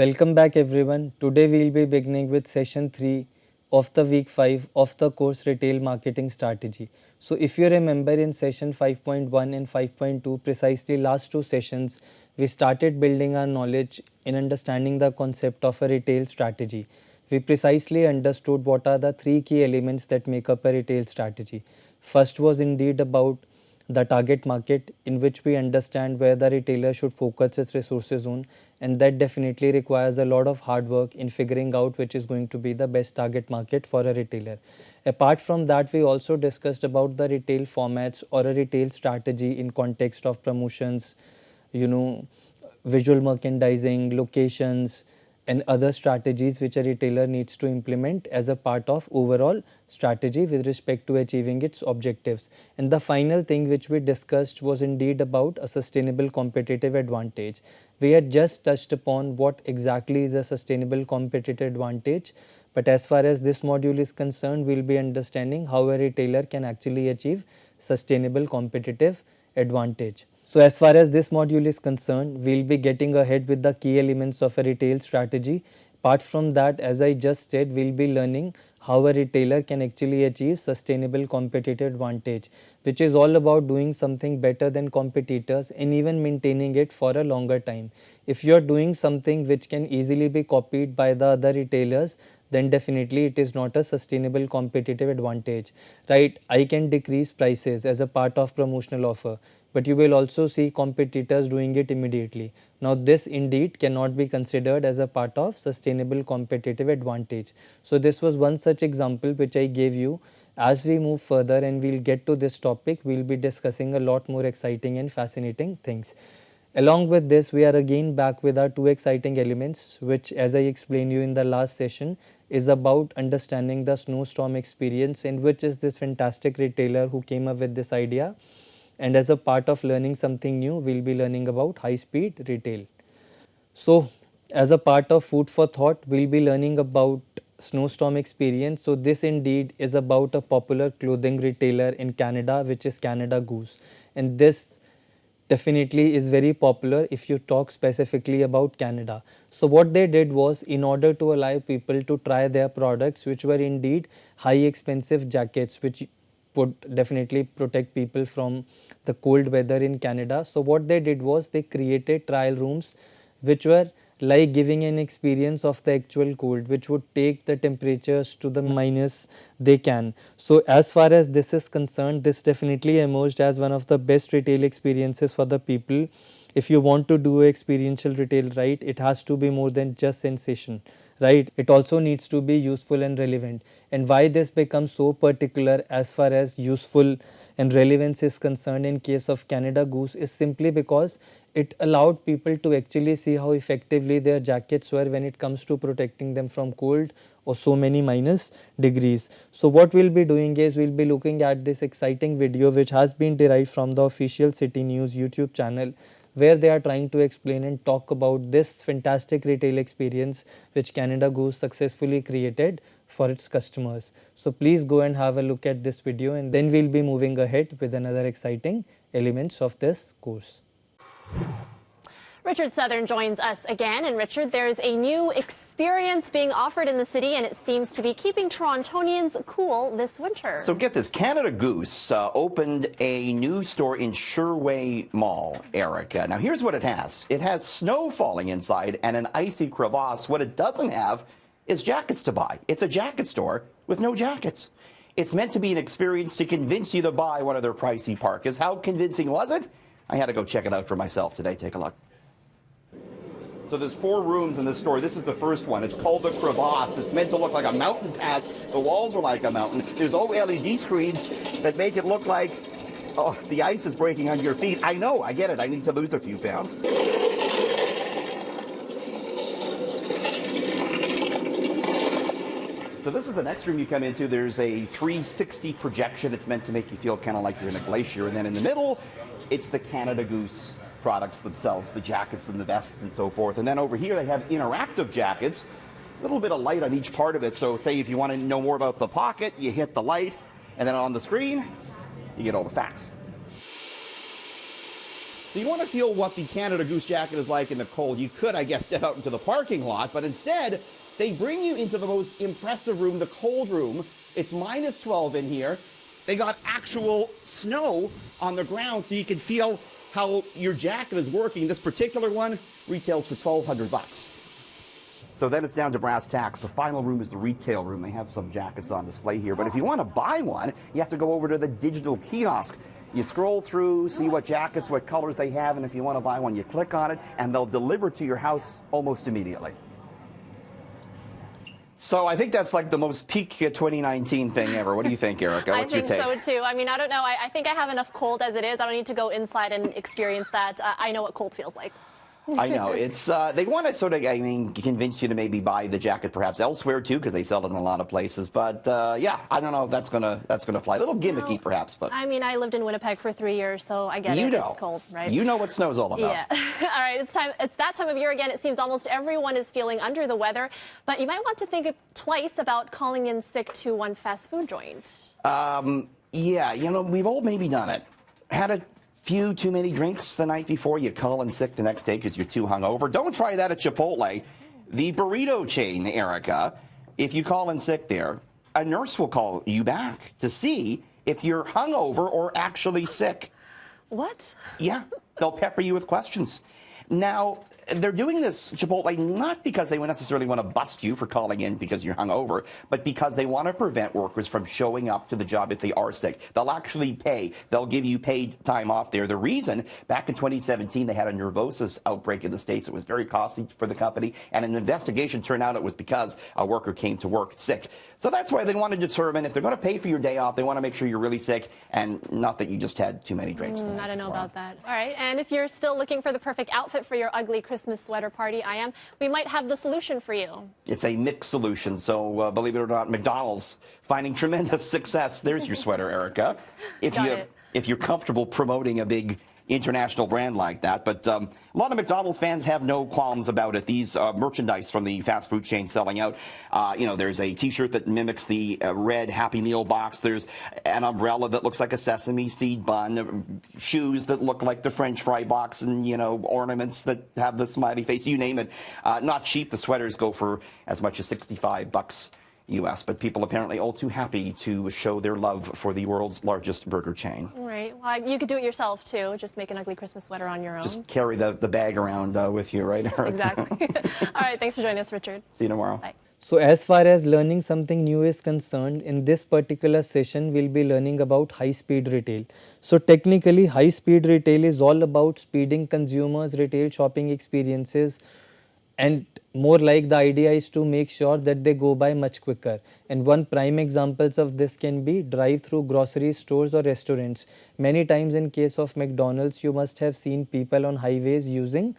Welcome back everyone. Today we will be beginning with session 3 of the week 5 of the course Retail Marketing Strategy. So if you remember in session 5.1 and 5.2, precisely last two sessions, we started building our knowledge in understanding the concept of a retail strategy. We precisely understood what are the three key elements that make up a retail strategy. First was indeed about the target market, in which we understand where the retailer should focus its resources on, and that definitely requires a lot of hard work in figuring out which is going to be the best target market for a retailer. Apart from that, we also discussed about the retail formats or a retail strategy in context of promotions, visual merchandising, locations, and other strategies which a retailer needs to implement as a part of overall strategy with respect to achieving its objectives. And the final thing which we discussed was indeed about a sustainable competitive advantage. We had just touched upon what exactly is a sustainable competitive advantage, but as far as this module is concerned, we will be understanding how a retailer can actually achieve sustainable competitive advantage. So as far as this module is concerned, we will be getting ahead with the key elements of a retail strategy. Apart from that, as I just said, we will be learning how a retailer can actually achieve sustainable competitive advantage, which is all about doing something better than competitors and even maintaining it for a longer time. If you are doing something which can easily be copied by the other retailers, then definitely it is not a sustainable competitive advantage, right? I can decrease prices as a part of promotional offer, but you will also see competitors doing it immediately. Now this indeed cannot be considered as a part of sustainable competitive advantage. So this was one such example which I gave you. As we move further and we will get to this topic, we will be discussing a lot more exciting and fascinating things. Along with this, we are again back with our two exciting elements, which, as I explained you in the last session, is about understanding the Snowstorm experience, and which is this fantastic retailer who came up with this idea. And as a part of learning something new, we will be learning about high-speed retail. So as a part of food for thought, we will be learning about Snowstorm experience. So this indeed is about a popular clothing retailer in Canada, which is Canada Goose, and this definitely is very popular if you talk specifically about Canada. So what they did was, in order to allow people to try their products, which were indeed high expensive jackets which would definitely protect people from the cold weather in Canada. So what they did was they created trial rooms which were like giving an experience of the actual cold, which would take the temperatures to the minus they can. So as far as this is concerned, this definitely emerged as one of the best retail experiences for the people. If you want to do experiential retail right, it has to be more than just sensation, right? It also needs to be useful and relevant. And why this becomes so particular as far as useful and relevance is concerned in case of Canada Goose is simply because it allowed people to actually see how effectively their jackets were when it comes to protecting them from cold or so many minus degrees. So what we will be doing is we will be looking at this exciting video which has been derived from the official City News YouTube channel, where they are trying to explain and talk about this fantastic retail experience which Canada Goose successfully created for its customers. So please go and have a look at this video, and then we will be moving ahead with another exciting elements of this course. Richard Southern joins us again. And Richard, there's a new experience being offered in the city, and it seems to be keeping Torontonians cool this winter. So get this, Canada Goose opened a new store in Sherway Mall, Erica. Now here's what it has. It has snow falling inside and an icy crevasse. What it doesn't have is jackets to buy. It's a jacket store with no jackets. It's meant to be an experience to convince you to buy one of their pricey parkas. How convincing was it? I had to go check it out for myself today. Take a look. So there's 4 rooms in this store. This is the first one. It's called the Crevasse. It's meant to look like a mountain pass. The walls are like a mountain. There's OLED screens that make it look like, oh, the ice is breaking under your feet. I know, I get it. I need to lose a few pounds. So this is the next room you come into. There's a 360 projection. It's meant to make you feel kind of like you're in a glacier. And then in the middle, it's the Canada Goose products themselves, the jackets and the vests and so forth. And then over here they have interactive jackets, a little bit of light on each part of it. So say if you want to know more about the pocket, you hit the light, and then on the screen, you get all the facts. So you want to feel what the Canada Goose jacket is like in the cold. You could, I guess, step out into the parking lot, but instead, they bring you into the most impressive room, the cold room. It's minus 12 in here. They got actual snow on the ground so you can feel how your jacket is working. This particular one retails for $1,200. So then it's down to brass tacks. The final room is the retail room. They have some jackets on display here. But if you want to buy one, you have to go over to the digital kiosk. You scroll through, see what jackets, what colors they have, and if you want to buy one, you click on it, and they'll deliver to your house almost immediately. So I think that's like the most peak 2019 thing ever. What do you think, Erica? What's your take? I think so, too. I mean, I don't know. I think I have enough cold as it is. I don't need to go inside and experience that. I know what cold feels like. I know. It's they want to sort of, I mean, convince you to maybe buy the jacket perhaps elsewhere too, because they sell it in a lot of places. But yeah, I don't know if that's gonna fly. A little gimmicky perhaps, but I mean, I lived in Winnipeg for 3 years, so I get it. It's cold, right? You know what snow's all about. Yeah. All right, it's time. It's that time of year again. It seems almost everyone is feeling under the weather, but you might want to think twice about calling in sick to one fast food joint. Yeah, you know, we've all maybe done it. Had a few too many drinks the night before, you call in sick the next day because you're too hungover. Don't try that at Chipotle. The burrito chain, Erica, if you call in sick there, a nurse will call you back to see if you're hungover or actually sick. What? Yeah, they'll pepper you with questions. Now, they're doing this, Chipotle, not because they necessarily want to bust you for calling in because you're hungover, but because they want to prevent workers from showing up to the job if they are sick. They'll actually pay. They'll give you paid time off there. The reason, back in 2017, they had a nervosis outbreak in the States. It was very costly for the company, and an investigation turned out it was because a worker came to work sick. So that's why they want to determine if they're going to pay for your day off, they want to make sure you're really sick and not that you just had too many drinks. I don't know about that. All right, and if you're still looking for the perfect outfit for your ugly Christmas sweater party, we might have the solution for you. It's a mixed solution, so believe it or not, McDonald's finding tremendous success. There's your sweater, Erica. If you're comfortable promoting a big international brand like that. But a lot of McDonald's fans have no qualms about it. These merchandise from the fast food chain selling out. You know, there's a T-shirt that mimics the red Happy Meal box. There's an umbrella that looks like a sesame seed bun. Shoes that look like the French fry box, and you know, ornaments that have the smiley face. You name it. Not cheap. The sweaters go for as much as $65 U.S., but people apparently all too happy to show their love for the world's largest burger chain. Right. Well, you could do it yourself, too. Just make an ugly Christmas sweater on your own. Just carry the bag around with you, right, Eric? Exactly. All right. Thanks for joining us, Richard. See you tomorrow. Bye. So as far as learning something new is concerned, in this particular session, we'll be learning about high-speed retail. So technically, high-speed retail is all about speeding consumers' retail shopping experiences, and more like the idea is to make sure that they go by much quicker. And one prime examples of this can be drive-through grocery stores or restaurants. Many times in case of McDonald's, you must have seen people on highways using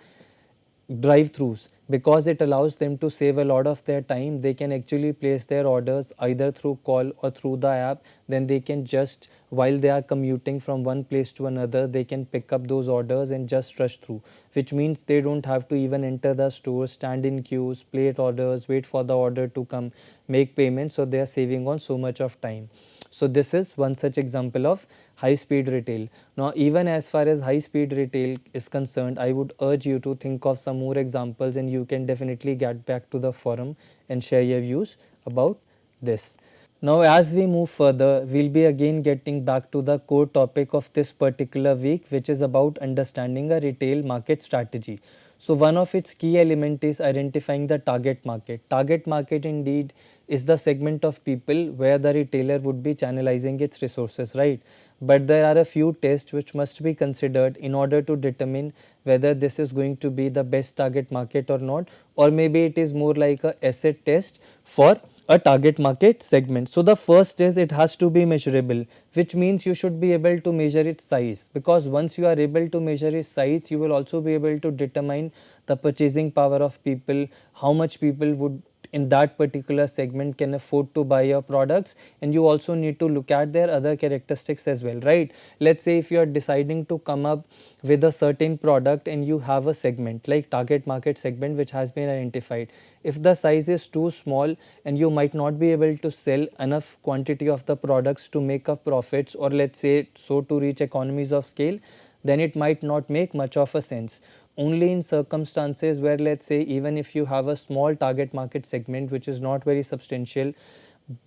drive-throughs because it allows them to save a lot of their time. They can actually place their orders either through call or through the app. Then they can just, while they are commuting from one place to another, they can pick up those orders and just rush through, which means they don't have to even enter the store, stand in queues, place orders, wait for the order to come, make payments. So they are saving on so much of time. So this is one such example of high-speed retail. Now, even as far as high-speed retail is concerned, I would urge you to think of some more examples, and you can definitely get back to the forum and share your views about this. Now, as we move further, we'll be again getting back to the core topic of this particular week, which is about understanding a retail market strategy. So one of its key elements is identifying the target market. Target market indeed is the segment of people where the retailer would be channelizing its resources, right? But there are a few tests which must be considered in order to determine whether this is going to be the best target market or not, or maybe it is more like a asset test for a target market segment. So the first is it has to be measurable, which means you should be able to measure its size, because once you are able to measure its size, you will also be able to determine the purchasing power of people, how much people would in that particular segment can afford to buy your products, and you also need to look at their other characteristics as well, right? Let's say if you are deciding to come up with a certain product and you have a segment like target market segment which has been identified. If the size is too small and you might not be able to sell enough quantity of the products to make up profits, or let's say so to reach economies of scale, then it might not make much of a sense. Only in circumstances where, let's say, even if you have a small target market segment which is not very substantial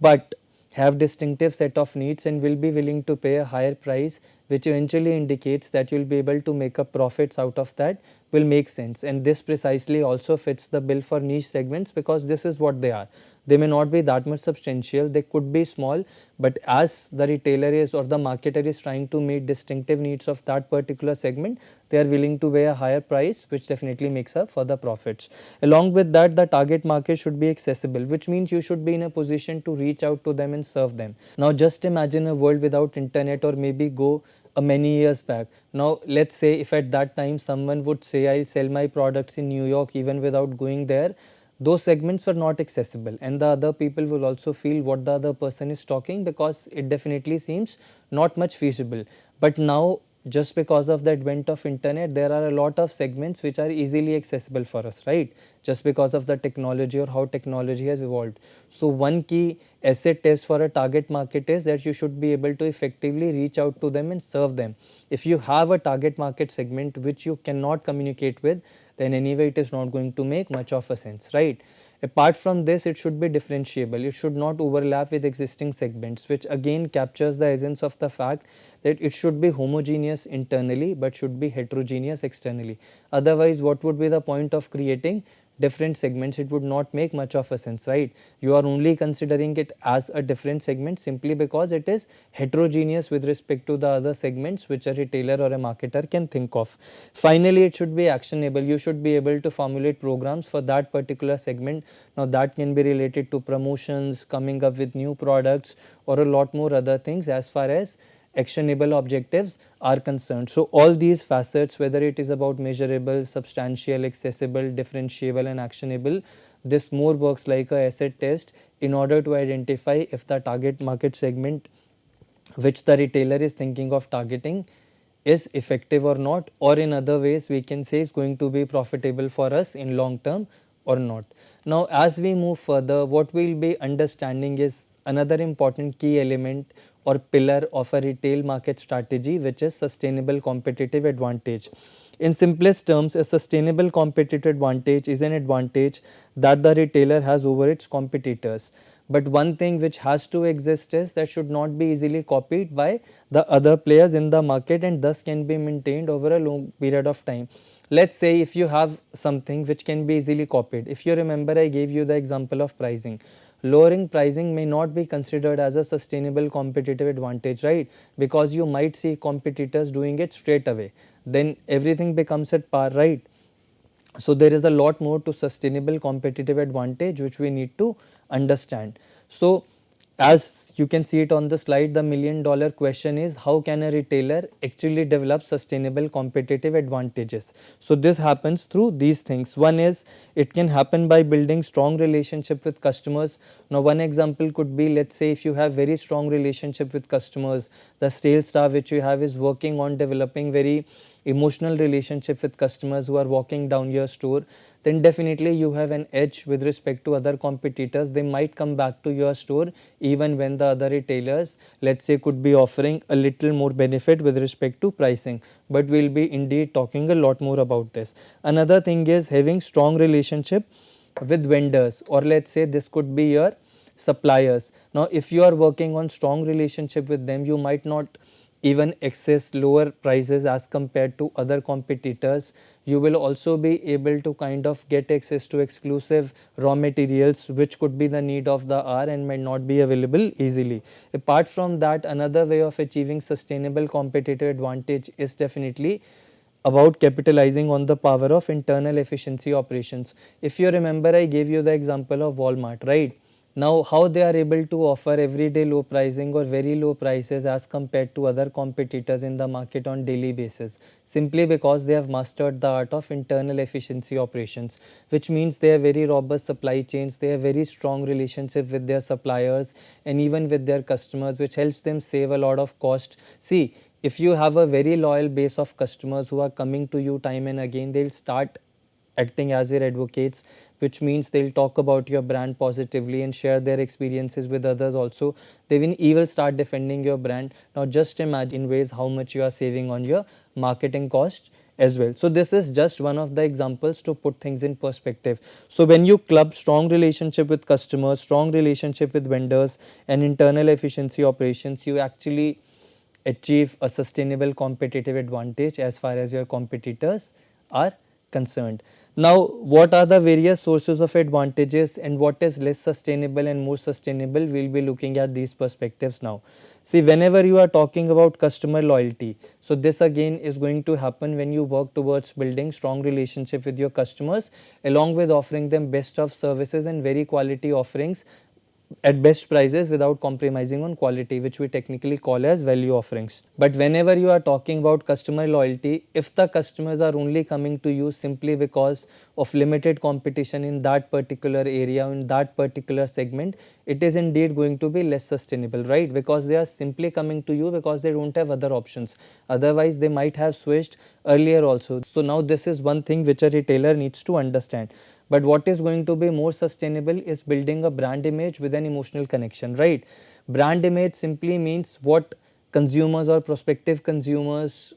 but have distinctive set of needs and will be willing to pay a higher price, which eventually indicates that you will be able to make up profits out of that, will make sense. And this precisely also fits the bill for niche segments, because this is what they are. They may not be that much substantial, they could be small, but as the retailer is or the marketer is trying to meet distinctive needs of that particular segment, they are willing to pay a higher price, which definitely makes up for the profits. Along with that, the target market should be accessible, which means you should be in a position to reach out to them and serve them. Now just imagine a world without internet, or maybe go many years back. Now let's say if at that time someone would say, I'll sell my products in New York even without going there, those segments were not accessible, and the other people will also feel what the other person is talking, because it definitely seems not much feasible. But now, just because of the advent of internet, there are a lot of segments which are easily accessible for us, right? Just because of the technology or how technology has evolved. So one key asset test for a target market is that you should be able to effectively reach out to them and serve them. If you have a target market segment which you cannot communicate with, then anyway it is not going to make much of a sense, right? Apart from this, it should be differentiable. It should not overlap with existing segments, which again captures the essence of the fact that it should be homogeneous internally but should be heterogeneous externally. Otherwise, what would be the point of creating different segments? It would not make much of a sense, right? You are only considering it as a different segment simply because it is heterogeneous with respect to the other segments which a retailer or a marketer can think of. Finally, it should be actionable. You should be able to formulate programs for that particular segment. Now that can be related to promotions, coming up with new products, or a lot more other things as far as actionable objectives are concerned. So all these facets, whether it is about measurable, substantial, accessible, differentiable and actionable, this more works like a asset test in order to identify if the target market segment which the retailer is thinking of targeting is effective or not, or in other ways we can say is going to be profitable for us in long term or not. Now as we move further, what we will be understanding is another important key element or pillar of a retail market strategy, which is sustainable competitive advantage. In simplest terms, a sustainable competitive advantage is an advantage that the retailer has over its competitors. But one thing which has to exist is that should not be easily copied by the other players in the market, and thus can be maintained over a long period of time. Let's say if you have something which can be easily copied. If you remember, I gave you the example of pricing. Lowering pricing may not be considered as a sustainable competitive advantage, right? Because you might see competitors doing it straight away. Then everything becomes at par, right? So there is a lot more to sustainable competitive advantage which we need to understand. So as you can see it on the slide, the $1,000,000 question is, how can a retailer actually develop sustainable competitive advantages? So this happens through these things. One is, it can happen by building strong relationship with customers. Now one example could be, let's say if you have very strong relationship with customers, the sales staff which you have is working on developing very emotional relationship with customers who are walking down your store, then definitely you have an edge with respect to other competitors. They might come back to your store even when the other retailers, let's say, could be offering a little more benefit with respect to pricing, but we will be indeed talking a lot more about this. Another thing is having strong relationship with vendors, or let's say this could be your suppliers. Now if you are working on strong relationship with them, you might not even access lower prices as compared to other competitors. You will also be able to kind of get access to exclusive raw materials which could be the need of the hour and might not be available easily. Apart from that, another way of achieving sustainable competitive advantage is definitely about capitalizing on the power of internal efficiency operations. If you remember, I gave you the example of Walmart, right? Now how they are able to offer everyday low pricing or very low prices as compared to other competitors in the market on daily basis? Simply because they have mastered the art of internal efficiency operations, which means they have very robust supply chains, they have very strong relationship with their suppliers and even with their customers, which helps them save a lot of cost. See, if you have a very loyal base of customers who are coming to you time and again, they will start acting as your advocates, which means they'll talk about your brand positively and share their experiences with others also. They will start defending your brand. Now just imagine in ways how much you are saving on your marketing cost as well. So this is just one of the examples to put things in perspective. So when you club strong relationship with customers, strong relationship with vendors and internal efficiency operations, you actually achieve a sustainable competitive advantage as far as your competitors are concerned. Now what are the various sources of advantages and what is less sustainable and more sustainable? We will be looking at these perspectives now. See, whenever you are talking about customer loyalty, so this again is going to happen when you work towards building strong relationship with your customers along with offering them best of services and very quality offerings at best prices without compromising on quality, which we technically call as value offerings. But whenever you are talking about customer loyalty, if the customers are only coming to you simply because of limited competition in that particular area, in that particular segment, it is indeed going to be less sustainable, right? Because they are simply coming to you because they don't have other options. Otherwise, they might have switched earlier also. So now this is one thing which a retailer needs to understand. But what is going to be more sustainable is building a brand image with an emotional connection, right? Brand image simply means what consumers or prospective consumers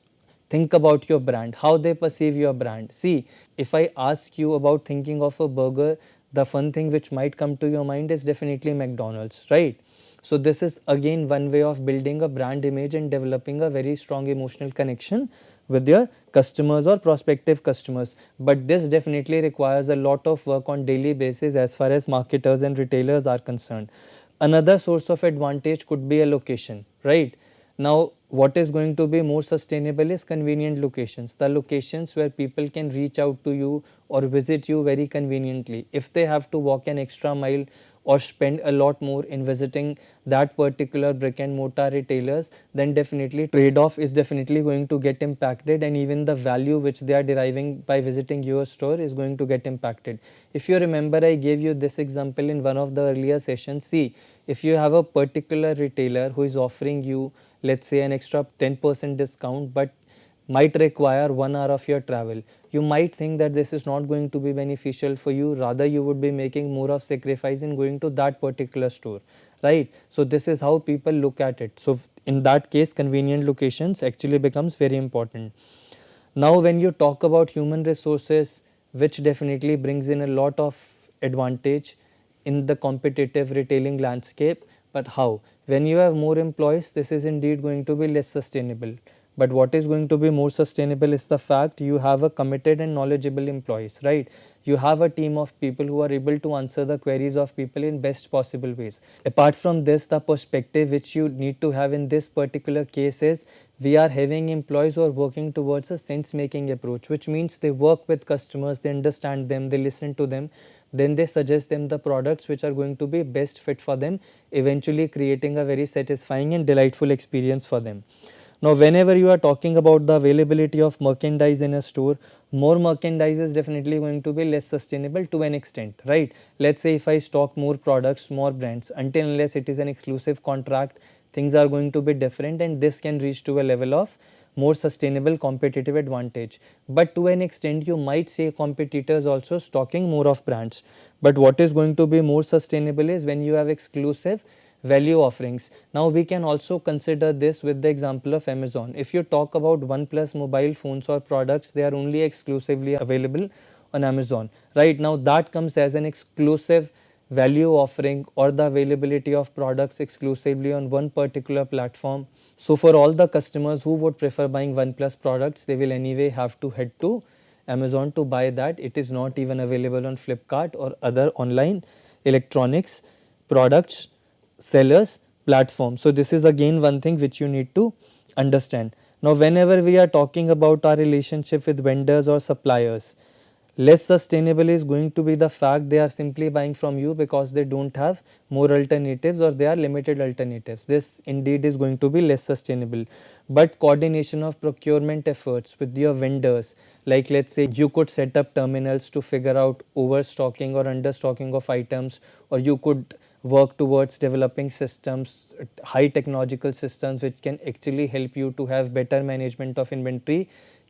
think about your brand, how they perceive your brand. See, if I ask you about thinking of a burger, the fun thing which might come to your mind is definitely McDonald's, right? So this is again one way of building a brand image and developing a very strong emotional connection with your customers or prospective customers. But this definitely requires a lot of work on daily basis as far as marketers and retailers are concerned. Another source of advantage could be a location, right? Now what is going to be more sustainable is convenient locations, the locations where people can reach out to you or visit you very conveniently. If they have to walk an extra mile or spend a lot more in visiting that particular brick and mortar retailers, then definitely trade-off is definitely going to get impacted, and even the value which they are deriving by visiting your store is going to get impacted. If you remember, I gave you this example in one of the earlier sessions. See, if you have a particular retailer who is offering you, let's say, an extra 10% discount but might require 1 hour of your travel, you might think that this is not going to be beneficial for you, rather you would be making more of sacrifice in going to that particular store, right? So this is how people look at it. So in that case, convenient locations actually becomes very important. Now when you talk about human resources, which definitely brings in a lot of advantage in the competitive retailing landscape, but how? When you have more employees, this is indeed going to be less sustainable. But what is going to be more sustainable is the fact you have a committed and knowledgeable employees, right? You have a team of people who are able to answer the queries of people in best possible ways. Apart from this, the perspective which you need to have in this particular case is we are having employees who are working towards a sense making approach, which means they work with customers, they understand them, they listen to them, then they suggest them the products which are going to be best fit for them, eventually creating a very satisfying and delightful experience for them. Now whenever you are talking about the availability of merchandise in a store, more merchandise is definitely going to be less sustainable to an extent, right? Let's say if I stock more products, more brands, until unless it is an exclusive contract, things are going to be different, and this can reach to a level of more sustainable competitive advantage. But to an extent you might say competitors also stocking more of brands. But what is going to be more sustainable is when you have exclusive value offerings. Now we can also consider this with the example of Amazon. If you talk about OnePlus mobile phones or products, they are only exclusively available on Amazon. Right now that comes as an exclusive value offering or the availability of products exclusively on one particular platform. So for all the customers who would prefer buying OnePlus products, they will anyway have to head to Amazon to buy that. It is not even available on Flipkart or other online electronics products sellers platform. So this is again one thing which you need to understand. Now whenever we are talking about our relationship with vendors or suppliers, less sustainable is going to be the fact they are simply buying from you because they don't have more alternatives or they are limited alternatives. This indeed is going to be less sustainable. But coordination of procurement efforts with your vendors, like let's say you could set up terminals to figure out overstocking or understocking of items, or you could work towards developing systems, high technological systems which can actually help you to have better management of inventory,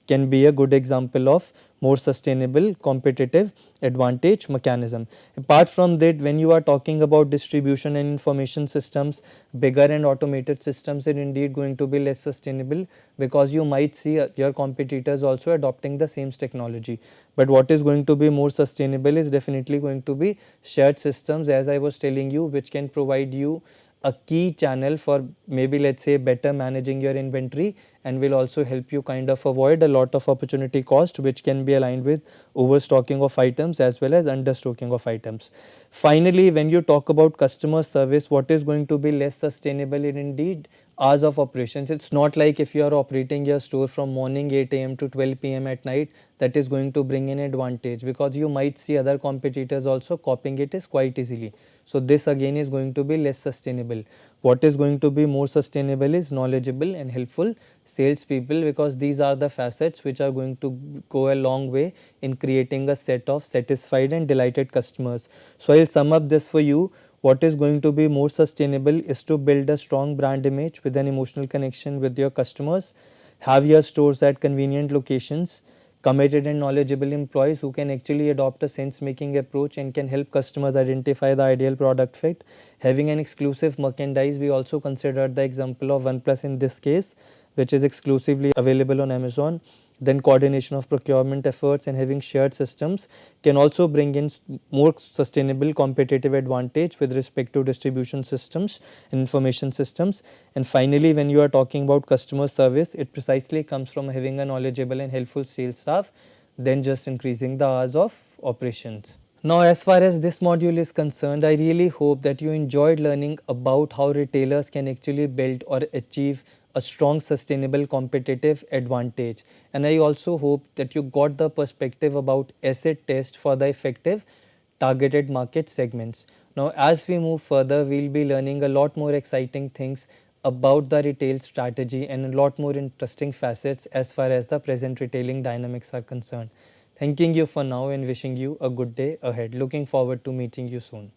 can be a good example of more sustainable competitive advantage mechanism. Apart from that, when you are talking about distribution and information systems, bigger and automated systems are indeed going to be less sustainable, because you might see your competitors also adopting the same technology. But what is going to be more sustainable is definitely going to be shared systems, as I was telling you, which can provide you a key channel for maybe, let's say, better managing your inventory, and will also help you kind of avoid a lot of opportunity cost, which can be aligned with overstocking of items as well as understocking of items. Finally, when you talk about customer service, what is going to be less sustainable in indeed hours of operations. It's not like if you are operating your store from morning 8 a.m. to 12 p.m. at night, that is going to bring an advantage, because you might see other competitors also copying it is quite easily. So this again is going to be less sustainable. What is going to be more sustainable is knowledgeable and helpful salespeople, because these are the facets which are going to go a long way in creating a set of satisfied and delighted customers. So I'll sum up this for you. What is going to be more sustainable is to build a strong brand image with an emotional connection with your customers, have your stores at convenient locations, committed and knowledgeable employees who can actually adopt a sense making approach and can help customers identify the ideal product fit, having an exclusive merchandise. We also considered the example of OnePlus in this case, which is exclusively available on Amazon. Then coordination of procurement efforts and having shared systems can also bring in more sustainable competitive advantage with respect to distribution systems and information systems. And finally, when you are talking about customer service, it precisely comes from having a knowledgeable and helpful sales staff, then just increasing the hours of operations. Now, as far as this module is concerned, I really hope that you enjoyed learning about how retailers can actually build or achieve a strong sustainable competitive advantage. And I also hope that you got the perspective about acid test for the effective targeted market segments. Now, as we move further, we will be learning a lot more exciting things about the retail strategy and a lot more interesting facets as far as the present retailing dynamics are concerned. Thanking you for now and wishing you a good day ahead. Looking forward to meeting you soon.